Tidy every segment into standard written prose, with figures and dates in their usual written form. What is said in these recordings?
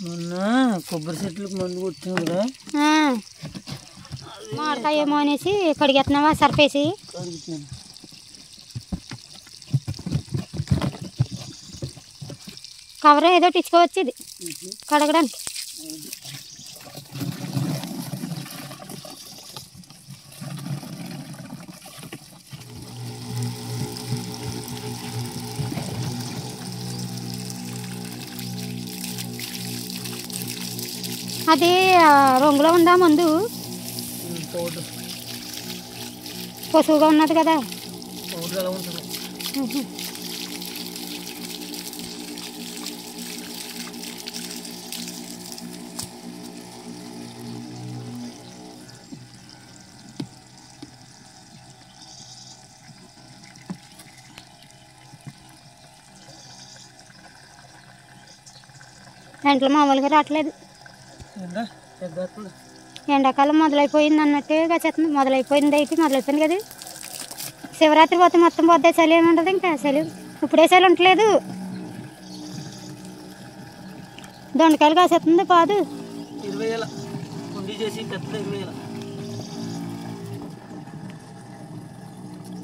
మొన్న కొబ్బరి చెట్లకు మందు కొట్టాం కదా, మాడతాయేమో అనేసి కడిగేస్తున్నావా సర్ఫేసి? కడుగుతాను. కవర్ ఏదో ఇచ్చుకోవచ్చు ఇది కడగడానికి. అది రంగులో ఉందా మందు? పసుపుగా ఉన్నది కదా. దాంట్లో మామూలుగా రావట్లేదు. ఎండాకాలం మొదలైపోయింది అన్నట్టుగా చెత్త మొదలైపోయింది. అయితే మొదలైపోయింది కదా. శివరాత్రి పోతే మొత్తం పోతే చలి ఏముంటుంది. ఇంకా చలి ఇప్పుడే చలి ఉండట్లేదు. దొండకాయలు కాసేస్తుంది పాదు.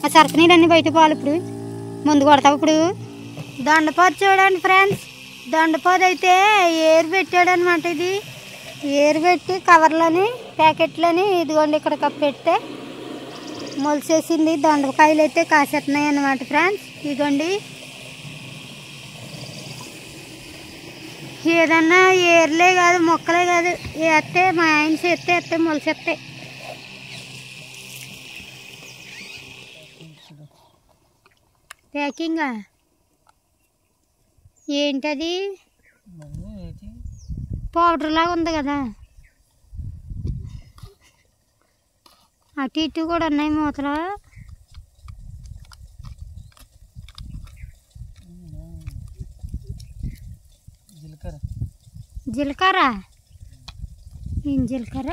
ఆ సరఫ నీళ్ళన్నీ బయట పోవాలి. ఇప్పుడు ముందు కొడతావు. ఇప్పుడు దొండపోదు చూడండి ఫ్రెండ్స్. దొండపోదు అయితే ఏరు పెట్టాడు అనమాట. ఇది ఏరు పెట్టి కవర్లని ప్యాకెట్లని ఇదిగోండి ఇక్కడ పెడితే మొలిసేసింది. దొండకాయలు అయితే కాసేస్తున్నాయి అన్నమాట ఫ్రెండ్స్. ఇదిగోండి ఏదన్నా ఏర్లే కాదు మొక్కలే కాదు వేస్తే మా ఆయన చేస్తే మొలిసేస్తాయి. ప్యాకింగా ఏంటది? పౌడర్ లాగా ఉంది కదా. అటు ఇటు కూడా ఉన్నాయి మూతలు. జీలకర్ర ఏం జీలకర్ర?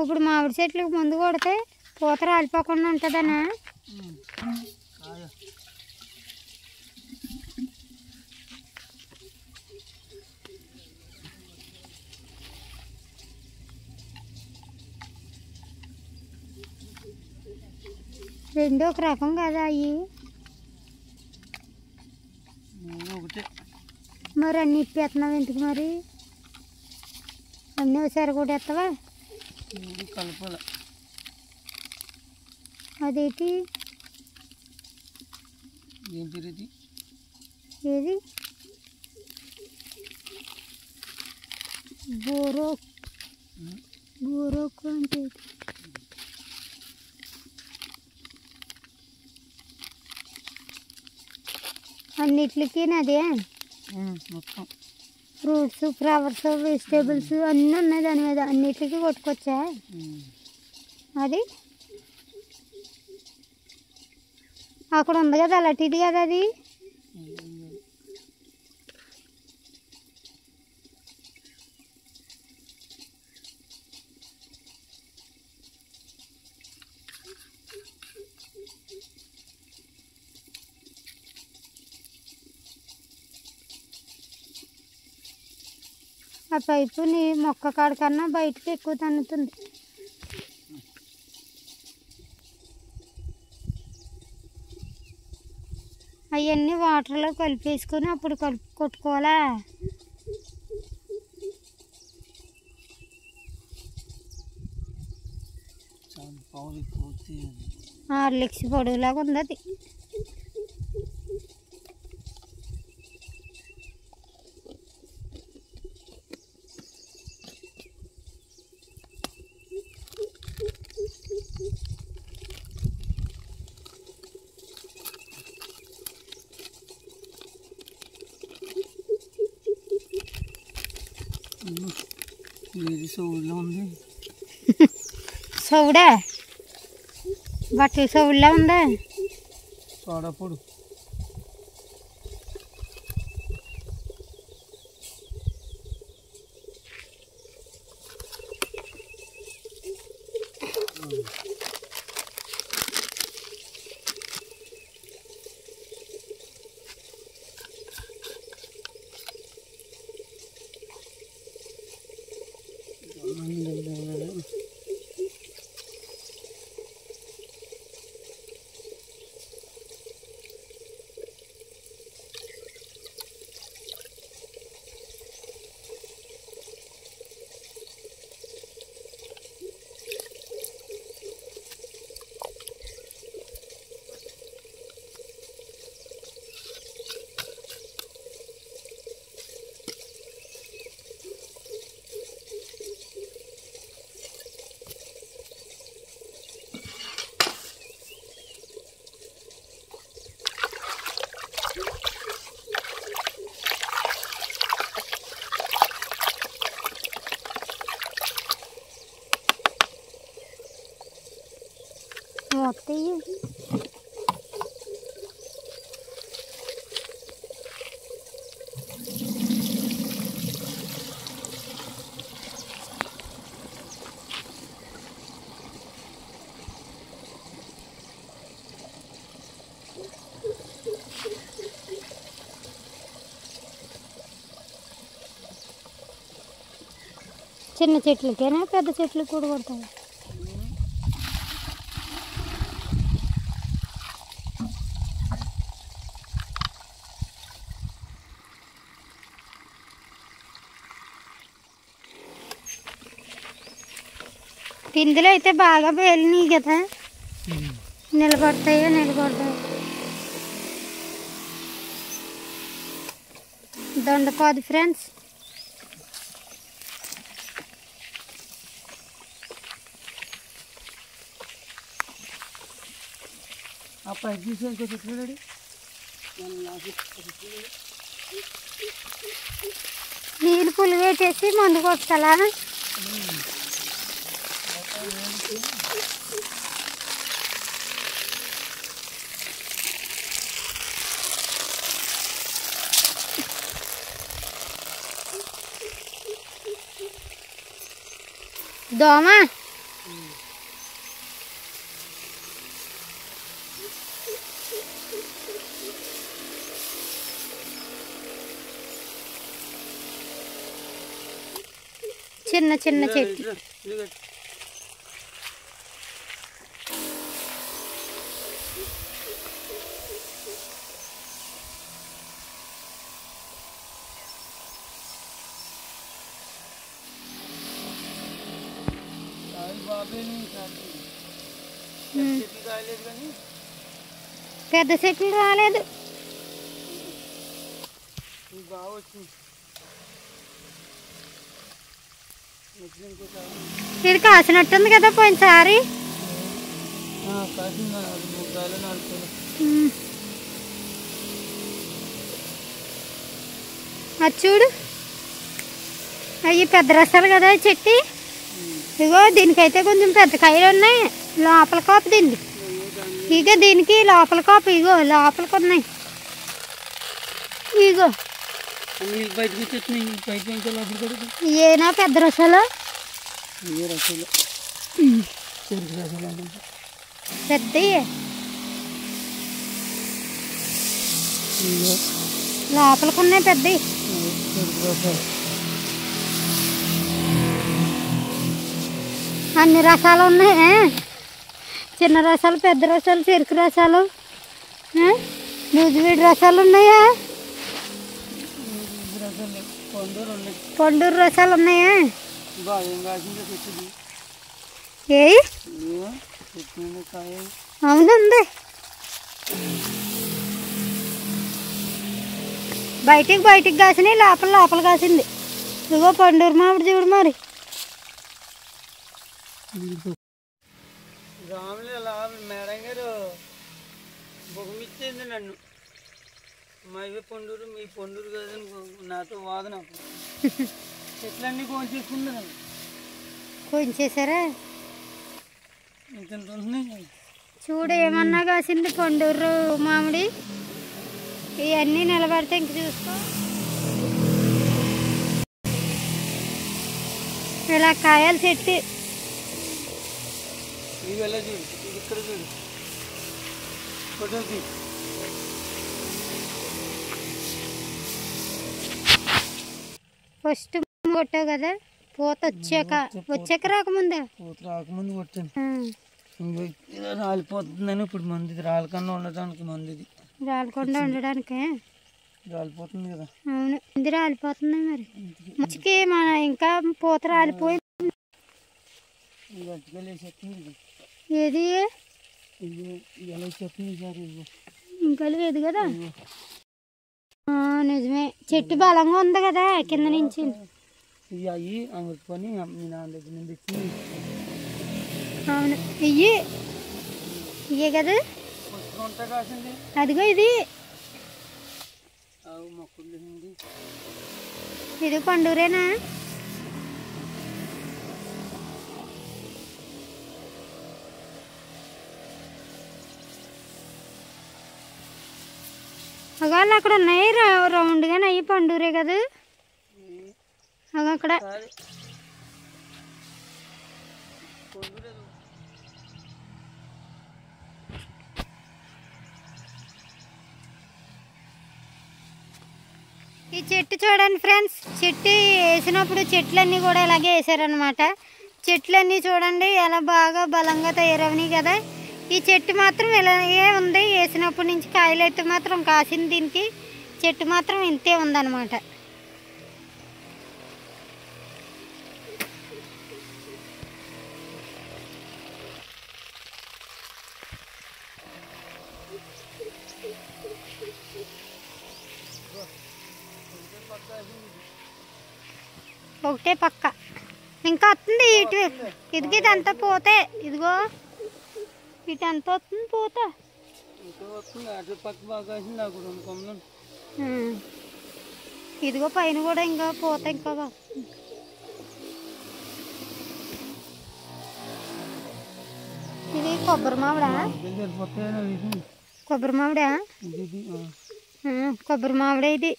ఇప్పుడు మామిడి చెట్లకు ముందు కొడితే పూత రాలిపోకుండా ఉంటుందనా? రెండు ఒక రకం కదా అవి. మరి అన్నీ ఇప్పేస్తున్నావు ఎందుకు? మరి అన్నీ ఒకసారి కూడా ఎత్తవా? అదేంటి ఏది? బోరోకు అంటే అన్నిటికి అదే ఫ్రూట్స్, ఫ్లవర్స్, వెజిటేబుల్స్ అన్నీ ఉన్నాయి దాని మీద. అన్నిటికీ కొట్టుకొచ్చా అది? అక్కడ ఉంది కదా అలాంటిది కదా అది. ఆ పైపు నీ మొక్క కాడ కన్నా బయటకు ఎక్కువ తన్నుతుంది. అవన్నీ వాటర్లో కలిపేసుకొని అప్పుడు కొట్టుకోవాలా? హార్లిక్స్ పొడవులాగా ఉంది అది. సౌడా బట్టల సౌడులా ఉందా? సోడాపొడి వస్తాయి. చిన్న చెట్లకేనా పెద్ద చెట్లు కూడా కొడతాయి. పిందులు అయితే బాగా పేలినాయి కదా, నిలబడతాయో నిలబడతాయి. దొండపాదు ఫ్రెండ్స్. ఆ పైకి తీసి ఇంకో చెట్లు రెడీ. నీళ్ళు పులి వేసేసి మందు కొట్టాలా? దోమ చిన్న చిన్న చెట్టు. పెద్ద చెట్లు రాలేదు. బాగా వచ్చింది. ఇది కాసినట్టుంది కదా పోయినసారి. అది చూడు, అవి పెద్ద రసాలు కదా చెట్టు. ఇగో దీనికైతే కొంచెం పెద్ద కాయలు ఉన్నాయి. లోపల కాపు దీన్ని, ఇక దీనికి లోపల కాపు ఇగో లోపలికి ఉన్నాయి. ఇగో ఏనా పెద్ద రసాలు, పెద్దవి లోపలికి ఉన్నాయి పెద్దవి. అన్ని రసాలు ఉన్నాయి. చిన్న రసాలు, పెద్ద రసాలు, చెరుకు రసాలు, నూజివీడి రసాలు ఉన్నాయా, పండూరు రసాలు ఉన్నాయా? ఏ అవునండి, బయటికి కాసినాయి, లోపల కాసింది. ఇదిగో పండూరు మామిడి చూడు మరి. మేడం గారు బొగమిచ్చింది నన్ను. మా ఇవి పండూరు, మీ పండూరు కదని నాతో వాదన. చెట్లన్నీ కోసేసుకున్నాను. కొంచేసారా? ఇంత ఉంటున్నాయి చూడు, ఏమన్నా కాసింది పండూరు మామిడి. ఇవన్నీ నిలబడితే ఇంక చూసుకో. ఇలా కాయలు చెట్టు. ఇవి ఎలా చూడు, ఇది ఇక్కడ చూడు, ఫోటోకి. ఫస్ట్ కొట్టావు కదా, పూత వచ్చాక రాకముందే పూత రాకముందు కొట్టాను. ఇలా రాలిపోతుందని ఇప్పుడు మంది ఇది రాలకుండా ఉండడానికి మంది ఇది రాలకుండా ఉండడానికి రాలిపోతుంది కదా. అవును ఇది రాలిపోతుంది మరి మంచికి మన ఇంకా పూత రాలిపోయి ఏది ఎలా చెప్తుంది సార్ ఇంకా లేదు కదా. నిజమే చెట్టు బలంగా ఉంది కదా కింద నుంచి. ఇవి అయ్యి అమృత పని మీ నాన్న దగ్గర నుంచి తెచ్చి. అవును ఇయ్యే కదా అదిగో ఇది మొక్కలు ఇది పండురేనా. అగాళ్ళు అక్కడ ఉన్నాయి రౌండ్గానే అయ్యి పండురే కదా అక్కడ. ఈ చెట్టు చూడండి ఫ్రెండ్స్, చెట్టు వేసినప్పుడు చెట్లన్నీ కూడా ఇలాగే వేసారనమాట. చెట్లన్నీ చూడండి ఎలా బాగా బలంగా తయారవని కదా. ఈ చెట్టు మాత్రం ఇలాగే ఉంది, వేసినప్పటి నుంచి కాయలు అయితే మాత్రం కాసింది. దీనికి చెట్టు మాత్రం ఇంతే ఉందన్నమాట. ఒకటే పక్క ఇంకా వస్తుంది ఇటు. ఇదిగో ఇదంతా పోతే ఇదిగో ఇటు ఎంత వస్తుంది పోత. ఇదిగో పైన కూడా ఇంకా పోత ఇంకా ఇది కొబ్బరి మామిడా. కొబ్బరి మామిడా కొబ్బరి మామిడే ఇది.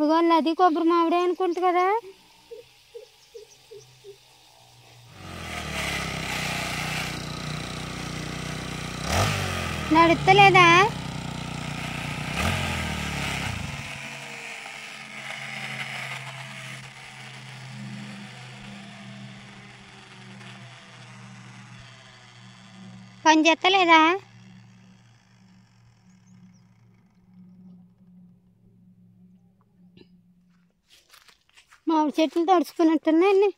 ఇవాళ అది కొబ్బరి మామిడే అనుకుంటా కదా. నడుస్తలేదా పని చేస్తలేదా. మామిడి చెట్లు తడుచుకున్నట్టున్నాయి.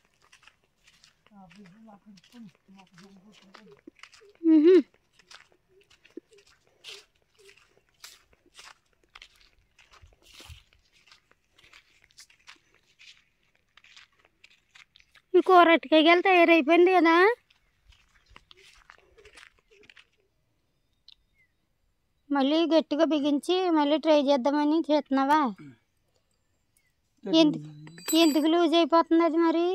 ఈ కూర అరటికాయలు తయారైపోయింది కదా. మళ్ళీ గట్టిగా బిగించి మళ్ళీ ట్రై చేద్దామని చేస్తున్నావా. ఎందుకు లూజ్ అయిపోతుంది అది మరి.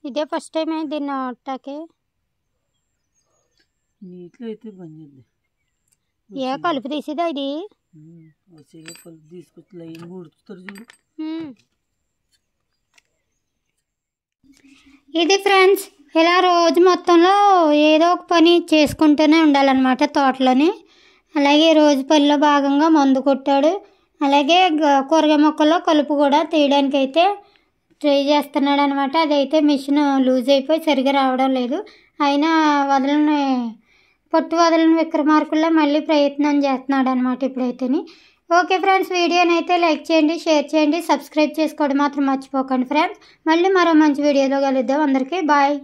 ఇదే ఫస్ట్ టైం అయింది దీన్ని ఆటాకే. నీటిలో అయితే పని చేద్దాం. ఏ కలుపు తీసేదా ఇది. కలుపు తీసుకొచ్చి లైన్ ఊడుతారు చూడు. ఇది ఫ్రెండ్స్ ఇలా రోజు మొత్తంలో ఏదో ఒక పని చేసుకుంటూనే ఉండాలన్నమాట తోటలోని. అలాగే రోజు పనిలో భాగంగా మందు కొట్టాడు. అలాగే కూరగాయ మొక్కల్లో కలుపు కూడా తీయడానికి అయితే ట్రై చేస్తున్నాడు అనమాట. అదైతే మిషన్ లూజ్ అయిపోయి సరిగా రావడం లేదు. అయినా పట్టు వదలని విక్రమార్కుల్లో మళ్ళీ ప్రయత్నం చేస్తున్నాడు అనమాట ఇప్పుడైతేని. ఓకే ఫ్రెండ్స్, వీడియోని అయితే లైక్ చేయండి, షేర్ చేయండి, సబ్స్క్రైబ్ చేసుకోవడం మాత్రం మర్చిపోకండి ఫ్రెండ్స్. మళ్ళీ మరో మంచి వీడియోలో కలుద్దాం. అందరికీ బాయ్.